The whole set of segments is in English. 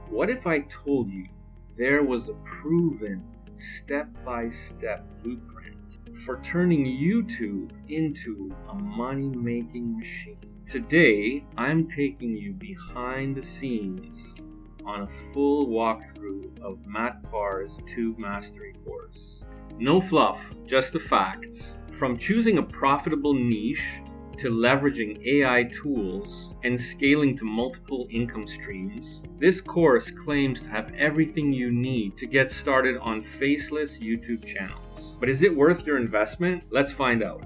What if I told you there was a proven step-by-step blueprint for turning YouTube into a money-making machine? Today, I'm taking you behind the scenes on a full walkthrough of Matt Parr's Tube Mastery course. No fluff, just the facts. From choosing a profitable niche to leveraging AI tools and scaling to multiple income streams, this course claims to have everything you need to get started on faceless YouTube channels. But is it worth your investment? Let's find out.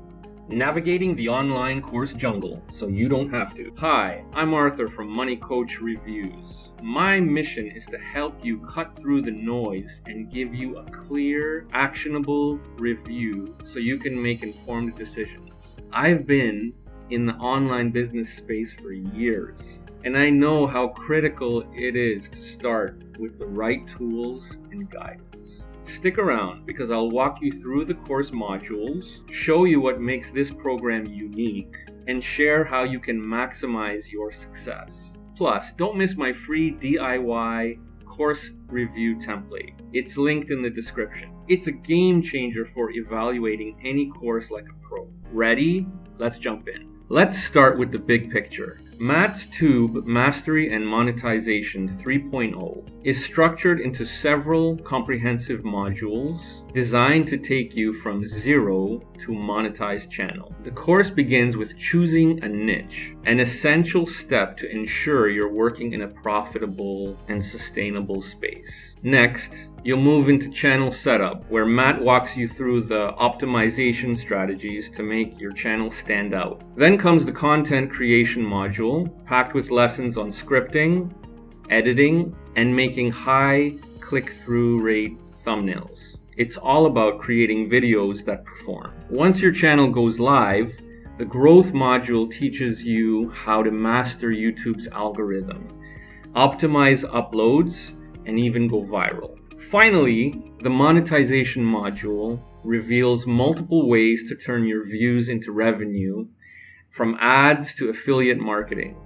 Navigating the online course jungle so you don't have to. Hi, I'm Arthur from Money Coach Reviews. My mission is to help you cut through the noise and give you a clear, actionable review so you can make informed decisions. I've been in the online business space for years, and I know how critical it is to start with the right tools and guidance. Stick around because I'll walk you through the course modules, show you what makes this program unique, and share how you can maximize your success. Plus, don't miss my free DIY course review template. It's linked in the description. It's a game changer for evaluating any course like a pro. Ready? Let's jump in. Let's start with the big picture. Matt's Tube Mastery and Monetization 3.0 is structured into several comprehensive modules designed to take you from zero to monetized channel. The course begins with choosing a niche, an essential step to ensure you're working in a profitable and sustainable space. Next, you'll move into channel setup, where Matt walks you through the optimization strategies to make your channel stand out. Then comes the content creation module, packed with lessons on scripting, editing, and making high click-through rate thumbnails. It's all about creating videos that perform. Once your channel goes live, the growth module teaches you how to master YouTube's algorithm, optimize uploads, and even go viral. Finally, the monetization module reveals multiple ways to turn your views into revenue, from ads to affiliate marketing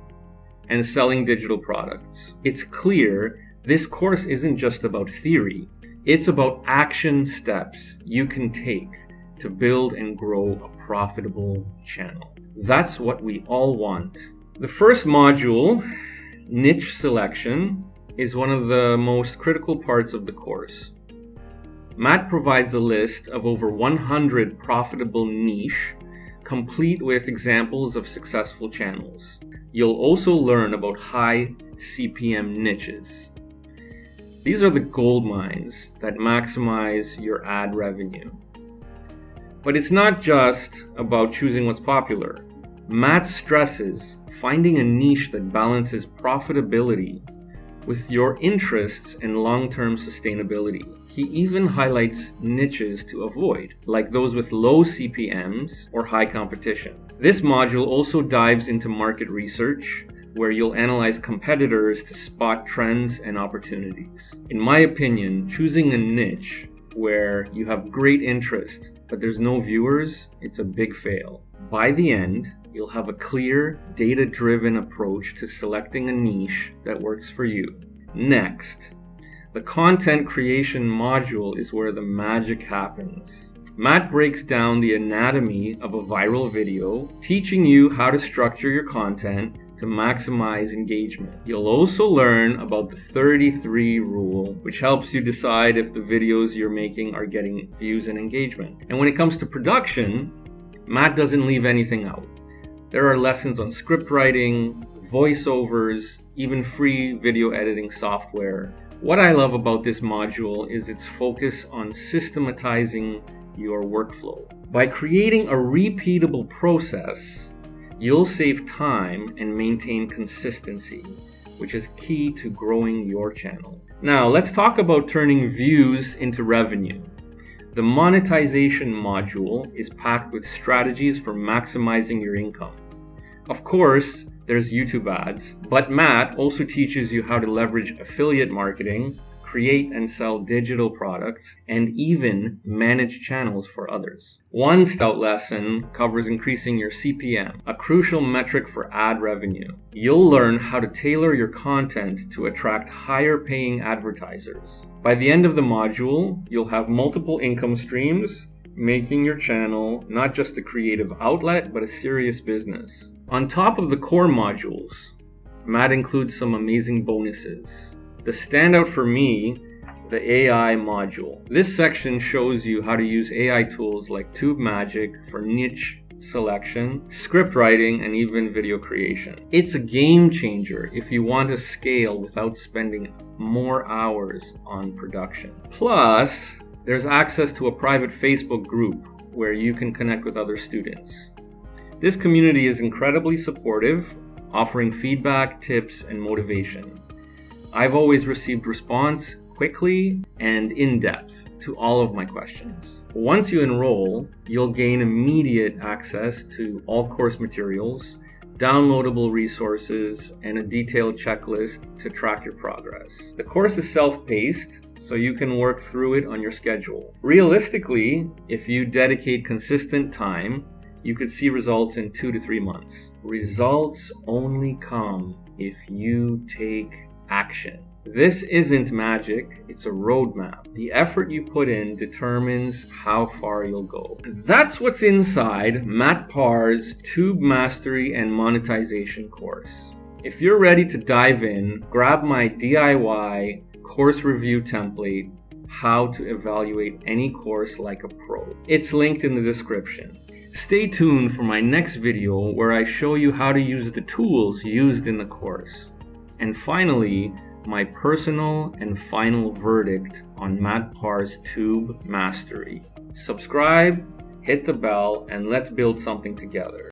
and selling digital products. It's clear this course isn't just about theory, it's about action steps you can take to build and grow a profitable channel. That's what we all want. The first module, niche selection, is one of the most critical parts of the course. Matt provides a list of over 100 profitable niche, complete with examples of successful channels. You'll also learn about high CPM niches. These are the gold mines that maximize your ad revenue. But it's not just about choosing what's popular. Matt stresses finding a niche that balances profitability with your interests and long-term sustainability. He even highlights niches to avoid, like those with low CPMs or high competition. This module also dives into market research, where you'll analyze competitors to spot trends and opportunities. In my opinion, choosing a niche where you have great interest but there's no viewers, it's a big fail. By the end, you'll have a clear, data-driven approach to selecting a niche that works for you. Next, the content creation module is where the magic happens. Matt breaks down the anatomy of a viral video, teaching you how to structure your content to maximize engagement. You'll also learn about the 33 rule, which helps you decide if the videos you're making are getting views and engagement. And when it comes to production, Matt doesn't leave anything out. There are lessons on script writing, voiceovers, even free video editing software. What I love about this module is its focus on systematizing your workflow. By creating a repeatable process, you'll save time and maintain consistency, which is key to growing your channel. Now, let's talk about turning views into revenue. The monetization module is packed with strategies for maximizing your income. Of course, there's YouTube ads, but Matt also teaches you how to leverage affiliate marketing, create and sell digital products, and even manage channels for others. One stout lesson covers increasing your CPM, a crucial metric for ad revenue. You'll learn how to tailor your content to attract higher paying advertisers. By the end of the module, you'll have multiple income streams, making your channel not just a creative outlet, but a serious business. On top of the core modules, Matt includes some amazing bonuses. The standout for me, the AI module. This section shows you how to use AI tools like Tube Magic for niche selection, script writing, and even video creation. It's a game changer if you want to scale without spending more hours on production. Plus, there's access to a private Facebook group where you can connect with other students. This community is incredibly supportive, offering feedback, tips, and motivation. I've always received response quickly and in depth to all of my questions. Once you enroll, you'll gain immediate access to all course materials, downloadable resources, and a detailed checklist to track your progress. The course is self-paced, so you can work through it on your schedule. Realistically, if you dedicate consistent time, you could see results in 2 to 3 months. Results only come if you take action. This isn't magic, it's a roadmap. The effort you put in determines how far you'll go. That's what's inside Matt Parr's Tube Mastery and Monetization course. If you're ready to dive in, grab my DIY course review template, How to Evaluate Any Course Like a Pro. It's linked in the description. Stay tuned for my next video where I show you how to use the tools used in the course. And finally, my personal and final verdict on Matt Parr's Tube Mastery. Subscribe, hit the bell, and let's build something together.